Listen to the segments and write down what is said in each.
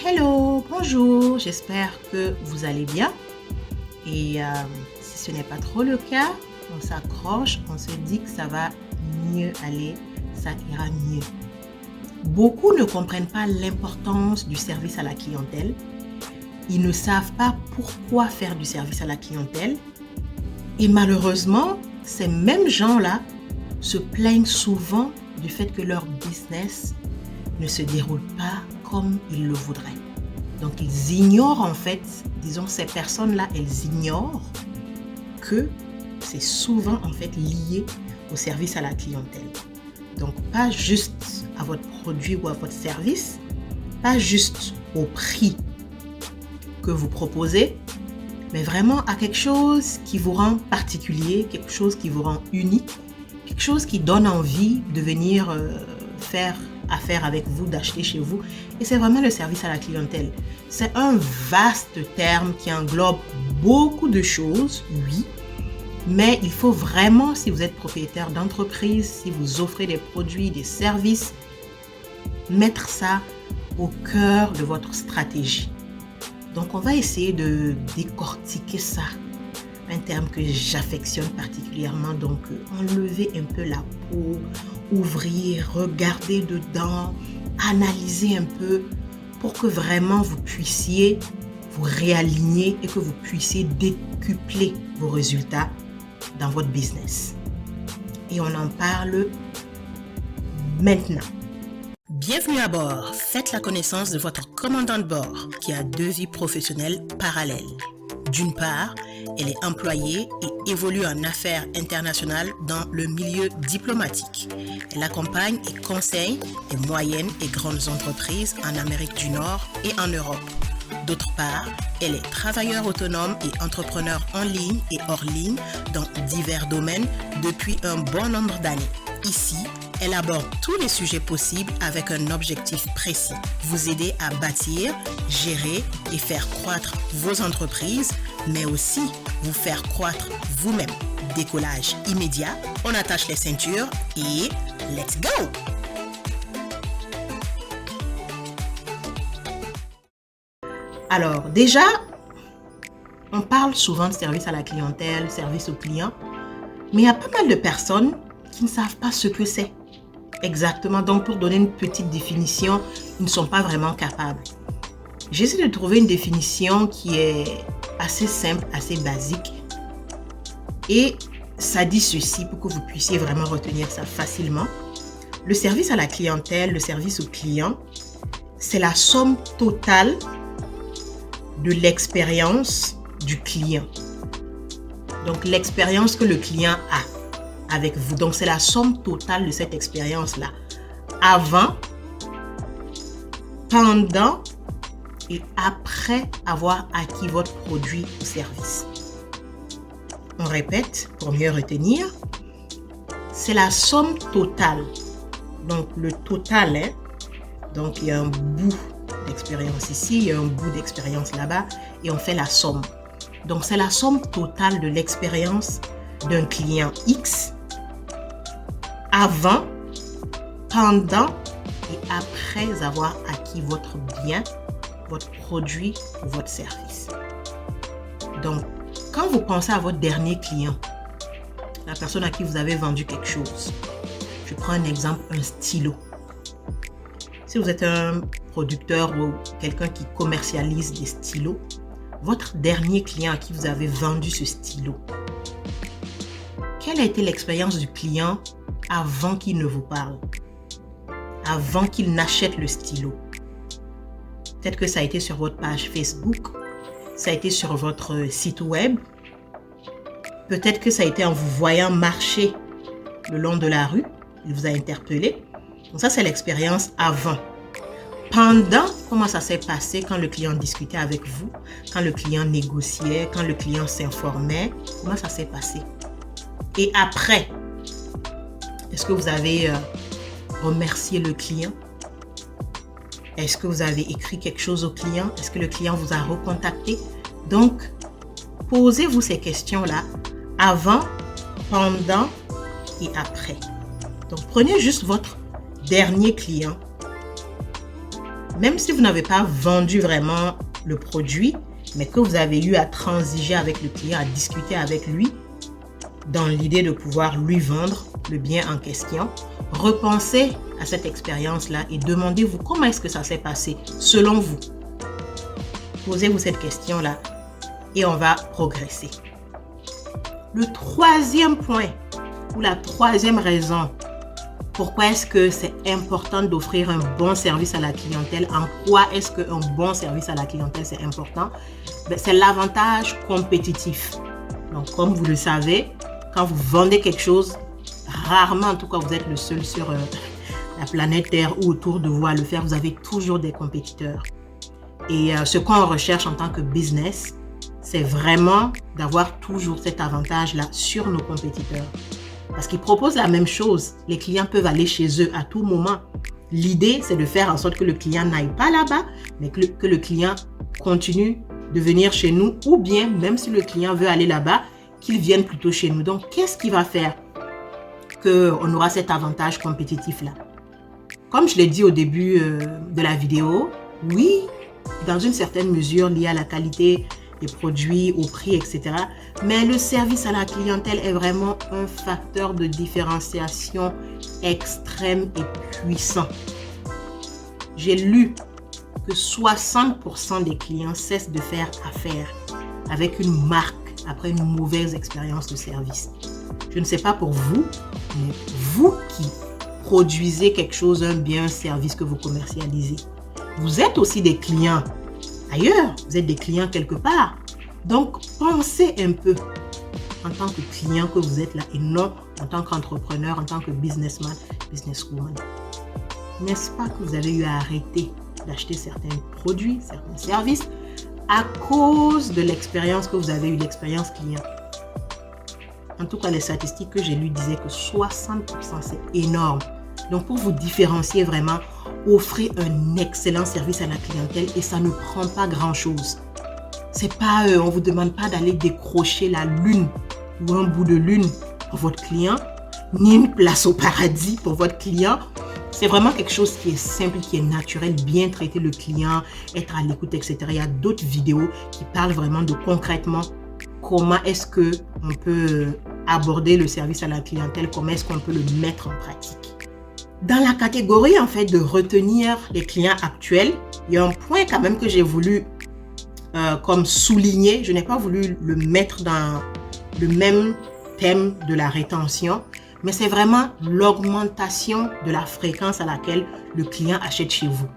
Hello, bonjour, j'espère que vous allez bien. Et si ce n'est pas trop le cas, on s'accroche, on se dit que ça va mieux aller, ça ira mieux. Beaucoup ne comprennent pas l'importance du service à la clientèle. Ils ne savent pas pourquoi faire du service à la clientèle. Et malheureusement, ces mêmes gens-là se plaignent souvent du fait que leur business ne se déroule pas comme ils le voudraient. Donc, ils ignorent en fait, disons, ces personnes-là, elles ignorent que c'est souvent en fait lié au service à la clientèle. Donc, pas juste à votre produit ou à votre service, pas juste au prix que vous proposez, mais vraiment à quelque chose qui vous rend particulier, quelque chose qui vous rend unique, quelque chose qui donne envie de venir faire affaire avec vous, d'acheter chez vous. Et c'est vraiment le service à la clientèle. C'est un vaste terme qui englobe beaucoup de choses, oui, mais il faut vraiment, si vous êtes propriétaire d'entreprise, si vous offrez des produits, des services, mettre ça au cœur de votre stratégie. Donc, on va essayer de décortiquer ça. Un terme que j'affectionne particulièrement, donc enlever un peu la peau, ouvrir, regarder dedans, analyser un peu pour que vraiment vous puissiez vous réaligner et que vous puissiez décupler vos résultats dans votre business. Et on en parle maintenant. Bienvenue à bord. Faites la connaissance de votre commandant de bord qui a deux vies professionnelles parallèles. D'une part, elle est employée et évolue en affaires internationales dans le milieu diplomatique. Elle accompagne et conseille les moyennes et grandes entreprises en Amérique du Nord et en Europe. D'autre part, elle est travailleur autonome et entrepreneur en ligne et hors ligne dans divers domaines depuis un bon nombre d'années. Ici, elle aborde tous les sujets possibles avec un objectif précis. Vous aider à bâtir, gérer et faire croître vos entreprises, mais aussi vous faire croître vous-même. Décollage immédiat, on attache les ceintures et let's go! Alors déjà, on parle souvent de service à la clientèle, service aux clients, mais il y a pas mal de personnes qui ne savent pas ce que c'est. Exactement, donc pour donner une petite définition, ils ne sont pas vraiment capables. J'essaie de trouver une définition qui est assez simple, assez basique. Et ça dit ceci pour que vous puissiez vraiment retenir ça facilement. Le service à la clientèle, le service au client, c'est la somme totale de l'expérience du client. Donc l'expérience que le client a avec vous. Donc, c'est la somme totale de cette expérience-là. Avant, pendant et après avoir acquis votre produit ou service. On répète pour mieux retenir. C'est la somme totale. Donc, le total, donc il y a un bout d'expérience ici, il y a un bout d'expérience là-bas et on fait la somme. Donc, c'est la somme totale de l'expérience d'un client X avant, pendant et après avoir acquis votre bien, votre produit ou votre service. Donc, quand vous pensez à votre dernier client, la personne à qui vous avez vendu quelque chose, je prends un exemple, un stylo. Si vous êtes un producteur ou quelqu'un qui commercialise des stylos, votre dernier client à qui vous avez vendu ce stylo, quelle a été l'expérience du client avant qu'il ne vous parle, avant qu'il n'achète le stylo? Peut-être que ça a été sur votre page Facebook, ça a été sur votre site web, peut-être que ça a été en vous voyant marcher le long de la rue, il vous a interpellé. Donc ça, c'est l'expérience avant. Pendant, comment ça s'est passé quand le client discutait avec vous, quand le client négociait, quand le client s'informait, comment ça s'est passé? Et après, est-ce que vous avez remercié le client? Est-ce que vous avez écrit quelque chose au client? Est-ce que le client vous a recontacté? Donc, posez-vous ces questions-là avant, pendant et après. Donc, prenez juste votre dernier client même si vous n'avez pas vendu vraiment le produit, mais que vous avez eu à transiger avec le client, à discuter avec lui, dans l'idée de pouvoir lui vendre le bien en question, repensez à cette expérience-là et demandez-vous comment est-ce que ça s'est passé selon vous. Posez-vous cette question-là et on va progresser. Le troisième point ou la troisième raison pourquoi est-ce que c'est important d'offrir un bon service à la clientèle, en quoi est-ce qu'un bon service à la clientèle c'est important, c'est l'avantage compétitif. Donc comme vous le savez, quand vous vendez quelque chose, rarement en tout cas vous êtes le seul sur la planète Terre ou autour de vous à le faire, vous avez toujours des compétiteurs. Et ce qu'on recherche en tant que business, c'est vraiment d'avoir toujours cet avantage-là sur nos compétiteurs. Parce qu'ils proposent la même chose. Les clients peuvent aller chez eux à tout moment. L'idée, c'est de faire en sorte que le client n'aille pas là-bas, mais que le client continue de venir chez nous, ou bien, même si le client veut aller là-bas, qu'il vienne plutôt chez nous. Donc, qu'est-ce qui va faire qu'on aura cet avantage compétitif-là? Comme je l'ai dit au début de la vidéo, oui, dans une certaine mesure liée à la qualité des produits, au prix, etc. Mais le service à la clientèle est vraiment un facteur de différenciation extrême et puissant. J'ai lu que 60% des clients cessent de faire affaire avec une marque après une mauvaise expérience de service. Je ne sais pas pour vous, mais vous qui produisez quelque chose, un bien, un service que vous commercialisez, vous êtes aussi des clients ailleurs, vous êtes des clients quelque part. Donc, pensez un peu en tant que client que vous êtes là et non en tant qu'entrepreneur, en tant que businessman, businesswoman. N'est-ce pas que vous avez eu à arrêter d'acheter certains produits, certains services à cause de l'expérience que vous avez eue, l'expérience client? En tout cas, les statistiques que j'ai lues disaient que 60%, c'est énorme. Donc, pour vous différencier vraiment, offrez un excellent service à la clientèle et ça ne prend pas grand-chose. C'est pas, on ne vous demande pas d'aller décrocher la lune ou un bout de lune pour votre client, ni une place au paradis pour votre client. C'est vraiment quelque chose qui est simple, qui est naturel, bien traiter le client, être à l'écoute, etc. Il y a d'autres vidéos qui parlent vraiment de concrètement comment est-ce qu'on peut aborder le service à la clientèle, comment est-ce qu'on peut le mettre en pratique. Dans la catégorie en fait de retenir les clients actuels, il y a un point quand même que j'ai voulu comme souligner. Je n'ai pas voulu le mettre dans le même thème de la rétention, mais c'est vraiment l'augmentation de la fréquence à laquelle le client achète chez vous.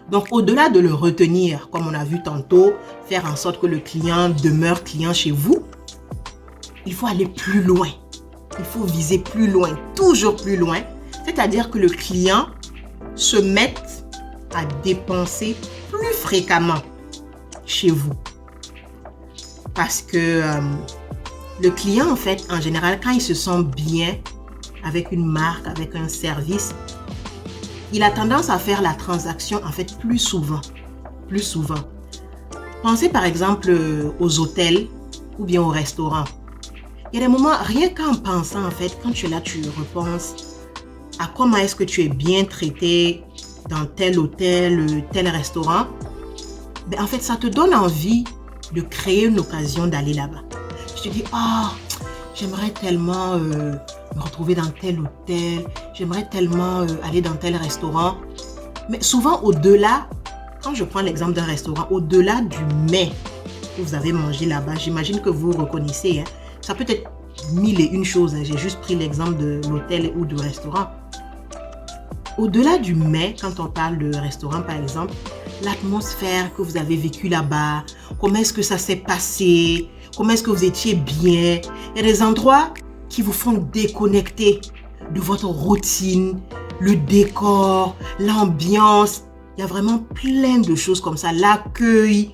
Donc au-delà de le retenir, comme on a vu tantôt, faire en sorte que le client demeure client chez vous, il faut aller plus loin. Il faut viser plus loin, toujours plus loin. C'est-à-dire que le client se mette à dépenser plus fréquemment chez vous. Parce que le client, en fait, en général, quand il se sent bien avec une marque, avec un service, il a tendance à faire la transaction, en fait, plus souvent. Plus souvent. Pensez par exemple aux hôtels ou bien aux restaurants. Il y a des moments, rien qu'en pensant, en fait, quand tu es là, tu repenses à comment est-ce que tu es bien traité dans tel hôtel, tel restaurant. En fait, ça te donne envie de créer une occasion d'aller là-bas. Tu te dis, j'aimerais tellement me retrouver dans tel hôtel, j'aimerais tellement aller dans tel restaurant. Mais souvent, au-delà, quand je prends l'exemple d'un restaurant, au-delà du mets que vous avez mangé là-bas, j'imagine que vous reconnaissez, ça peut être 1001 choses. J'ai juste pris l'exemple de l'hôtel ou du restaurant. Au-delà du mets, quand on parle de restaurant par exemple, l'atmosphère que vous avez vécue là-bas, comment est-ce que ça s'est passé, comment est-ce que vous étiez bien. Il y a des endroits qui vous font déconnecter de votre routine, le décor, l'ambiance. Il y a vraiment plein de choses comme ça, l'accueil,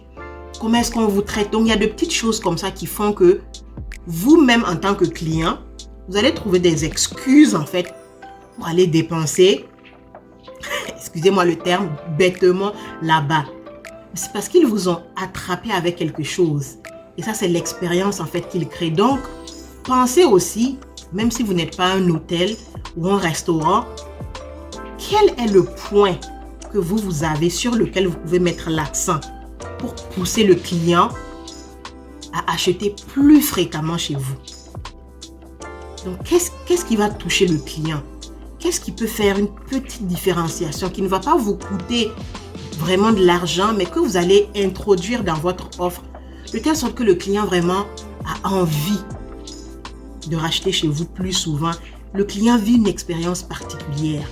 comment est-ce qu'on vous traite. Donc il y a de petites choses comme ça qui font que vous-même en tant que client, vous allez trouver des excuses en fait pour aller dépenser, excusez-moi le terme, bêtement là-bas. C'est parce qu'ils vous ont attrapé avec quelque chose. Et ça, c'est l'expérience en fait qu'ils créent. Donc, pensez aussi, même si vous n'êtes pas un hôtel ou un restaurant, quel est le point que vous avez sur lequel vous pouvez mettre l'accent pour pousser le client à acheter plus fréquemment chez vous? Donc, qu'est-ce qui va toucher le client? Qu'est-ce qui peut faire une petite différenciation qui ne va pas vous coûter vraiment de l'argent, mais que vous allez introduire dans votre offre, de telle sorte que le client vraiment a envie de racheter chez vous plus souvent. Le client vit une expérience particulière.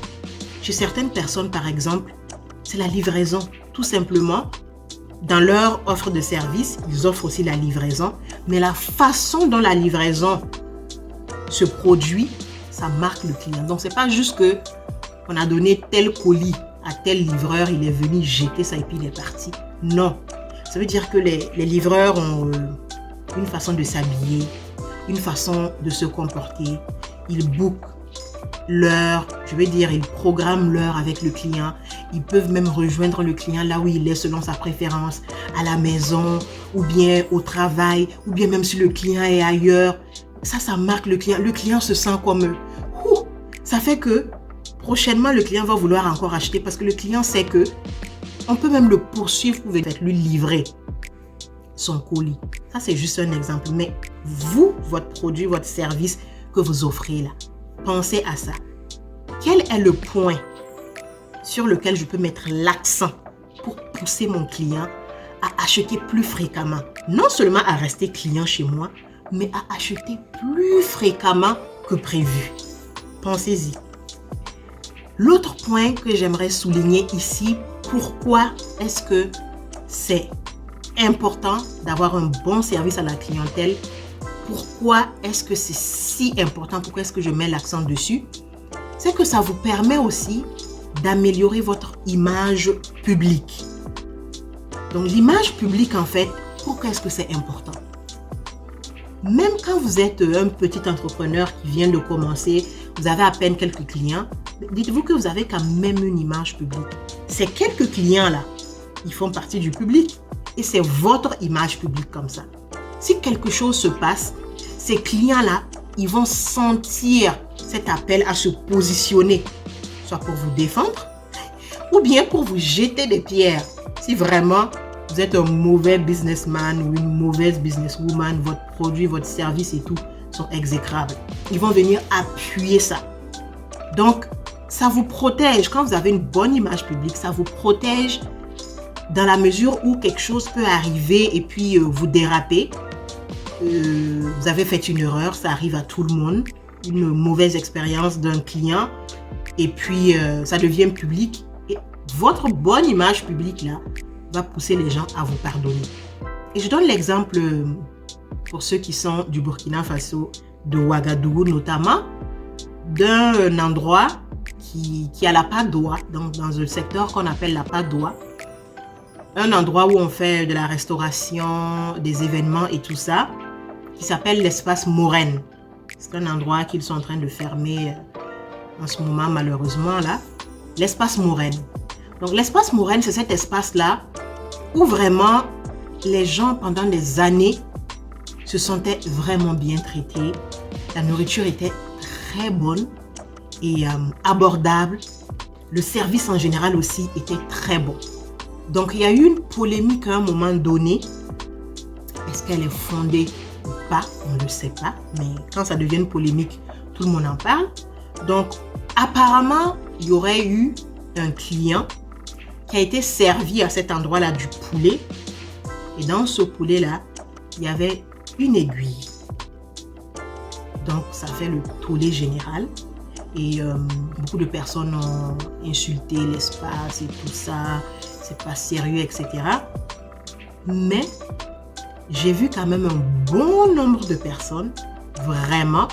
Chez certaines personnes, par exemple, c'est la livraison. Tout simplement, dans leur offre de service, ils offrent aussi la livraison, mais la façon dont la livraison se produit, ça marque le client. Donc, c'est pas juste que on a donné tel colis à tel livreur, il est venu jeter ça et puis il est parti. Non. Ça veut dire que les livreurs ont une façon de s'habiller, une façon de se comporter. Ils bookent l'heure, ils programment l'heure avec le client. Ils peuvent même rejoindre le client là où il est selon sa préférence, à la maison, ou bien au travail, ou bien même si le client est ailleurs. Ça marque le client. Le client se sent comme... ça fait que prochainement, le client va vouloir encore acheter parce que le client sait que on peut même le poursuivre pour lui livrer son colis. Ça, c'est juste un exemple. Mais vous, votre produit, votre service que vous offrez là, pensez à ça. Quel est le point sur lequel je peux mettre l'accent pour pousser mon client à acheter plus fréquemment? Non seulement à rester client chez moi, mais à acheter plus fréquemment que prévu. Pensez-y. L'autre point que j'aimerais souligner ici, pourquoi est-ce que c'est important d'avoir un bon service à la clientèle? Pourquoi est-ce que c'est si important? Pourquoi est-ce que je mets l'accent dessus? C'est que ça vous permet aussi d'améliorer votre image publique. Donc l'image publique, en fait, pourquoi est-ce que c'est important? Même quand vous êtes un petit entrepreneur qui vient de commencer, vous avez à peine quelques clients, dites-vous que vous avez quand même une image publique. Ces quelques clients-là, ils font partie du public et c'est votre image publique comme ça. Si quelque chose se passe, ces clients-là, ils vont sentir cet appel à se positionner, soit pour vous défendre ou bien pour vous jeter des pierres. Si vraiment vous êtes un mauvais businessman ou une mauvaise businesswoman, votre produit, votre service et tout sont exécrables. Ils vont venir appuyer ça. Donc, ça vous protège. Quand vous avez une bonne image publique, ça vous protège dans la mesure où quelque chose peut arriver et puis vous déraper. Vous avez fait une erreur, ça arrive à tout le monde. Une mauvaise expérience d'un client et puis ça devient public. Et votre bonne image publique là va pousser les gens à vous pardonner. Et je donne l'exemple pour ceux qui sont du Burkina Faso, de Ouagadougou notamment, d'un endroit qui a la Padoua, donc dans un secteur qu'on appelle la Padoua, un endroit où on fait de la restauration, des événements et tout ça, qui s'appelle l'espace Morène. C'est un endroit qu'ils sont en train de fermer en ce moment malheureusement là, l'espace Morène. Donc l'espace Morène, c'est cet espace-là où vraiment les gens pendant des années se sentaient vraiment bien traités. La nourriture était très bonne et abordable. Le service en général aussi était très bon. Donc il y a eu une polémique à un moment donné. Est-ce qu'elle est fondée ou pas? On ne le sait pas. Mais quand ça devient une polémique, tout le monde en parle. Donc apparemment, il y aurait eu un client qui a été servi à cet endroit-là du poulet. Et dans ce poulet-là, il y avait une aiguille. Donc, ça fait le tollé général. Et beaucoup de personnes ont insulté l'espace et tout ça. C'est pas sérieux, etc. Mais j'ai vu quand même un bon nombre de personnes, vraiment,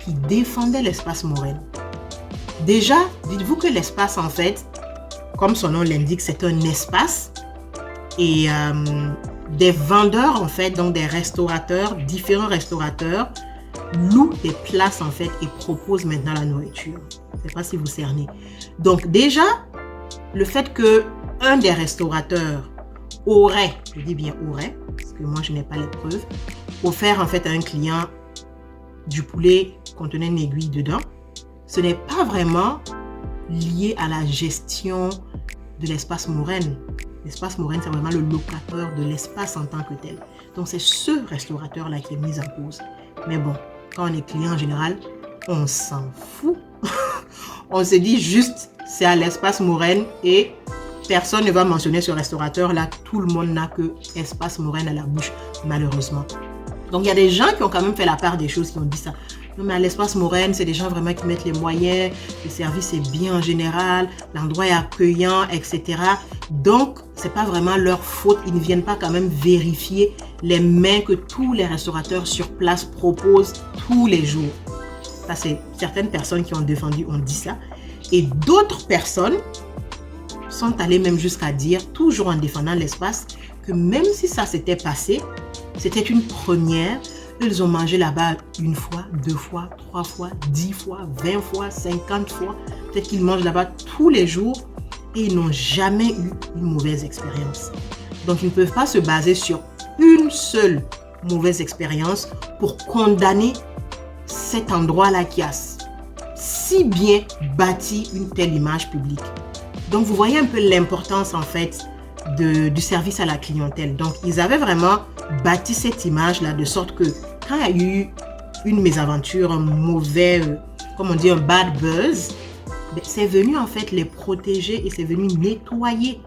qui défendaient l'espace Morène. Déjà, dites-vous que l'espace, en fait, comme son nom l'indique, c'est un espace. Et des vendeurs, en fait, donc des restaurateurs, différents restaurateurs, louent des places, en fait, et proposent maintenant la nourriture. Je ne sais pas si vous cernez. Donc, déjà, le fait qu'un des restaurateurs aurait, je dis bien aurait, parce que moi, je n'ai pas les preuves, offert, en fait, à un client du poulet contenant une aiguille dedans, ce n'est pas vraiment lié à la gestion de l'espace Maureen. L'espace Maureen, c'est vraiment le locateur de l'espace en tant que tel. Donc, c'est ce restaurateur-là qui est mis en cause. Mais bon, quand on est client en général, on s'en fout. On se dit juste, c'est à l'espace Maureen et personne ne va mentionner ce restaurateur-là. Tout le monde n'a que espace Maureen à la bouche, malheureusement. Donc, il y a des gens qui ont quand même fait la part des choses, qui ont dit ça. Non, mais à l'espace Maureen, c'est des gens vraiment qui mettent les moyens, le service est bien en général, l'endroit est accueillant, etc. Donc, c'est pas vraiment leur faute. Ils ne viennent pas quand même vérifier les mets que tous les restaurateurs sur place proposent tous les jours. Ça, c'est certaines personnes qui ont défendu, ont dit ça. Et d'autres personnes sont allées même jusqu'à dire, toujours en défendant l'espace, que même si ça s'était passé, c'était une première. Ils ont mangé là-bas 1 fois, 2 fois, 3 fois, 10 fois, 20 fois, 50 fois. Peut-être qu'ils mangent là-bas tous les jours et ils n'ont jamais eu une mauvaise expérience. Donc, ils ne peuvent pas se baser sur une seule mauvaise expérience pour condamner cet endroit-là qui a si bien bâti une telle image publique. Donc, vous voyez un peu l'importance en fait du service à la clientèle. Donc, ils avaient vraiment bâti cette image-là de sorte que quand il y a eu une mésaventure, un mauvais, comme on dit, un bad buzz, c'est venu en fait les protéger et c'est venu nettoyer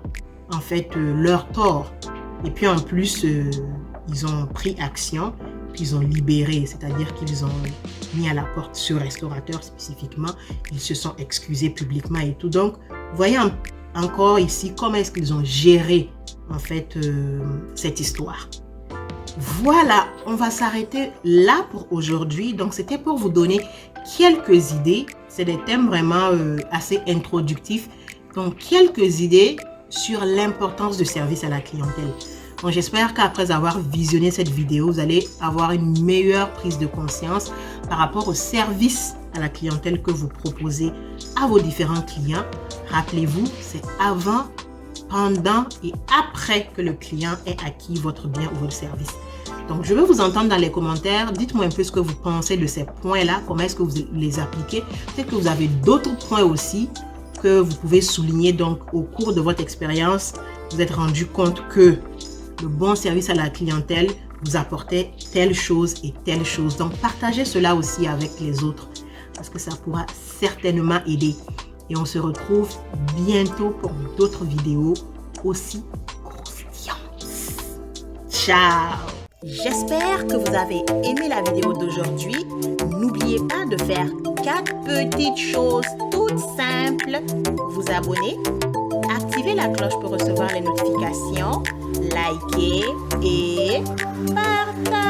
en fait leur tort. Et puis en plus, ils ont pris action, puis ils ont libéré, c'est-à-dire qu'ils ont mis à la porte ce restaurateur spécifiquement, ils se sont excusés publiquement et tout. Donc, vous voyez encore ici comment est-ce qu'ils ont géré en fait cette histoire. Voilà, on va s'arrêter là pour aujourd'hui. Donc, c'était pour vous donner quelques idées. C'est des thèmes vraiment assez introductifs. Donc, quelques idées sur l'importance du service à la clientèle. Donc, j'espère qu'après avoir visionné cette vidéo, vous allez avoir une meilleure prise de conscience par rapport au service à la clientèle que vous proposez à vos différents clients. Rappelez-vous, c'est avant, pendant et après que le client ait acquis votre bien ou votre service. Donc, je veux vous entendre dans les commentaires. Dites-moi un peu ce que vous pensez de ces points-là. Comment est-ce que vous les appliquez? Peut-être que vous avez d'autres points aussi que vous pouvez souligner. Donc, au cours de votre expérience, vous êtes rendu compte que le bon service à la clientèle vous apportait telle chose et telle chose. Donc, partagez cela aussi avec les autres parce que ça pourra certainement aider. Et on se retrouve bientôt pour d'autres vidéos aussi croustillantes. Ciao! J'espère que vous avez aimé la vidéo d'aujourd'hui. N'oubliez pas de faire 4 petites choses toutes simples. Vous abonner, activer la cloche pour recevoir les notifications, liker et partager.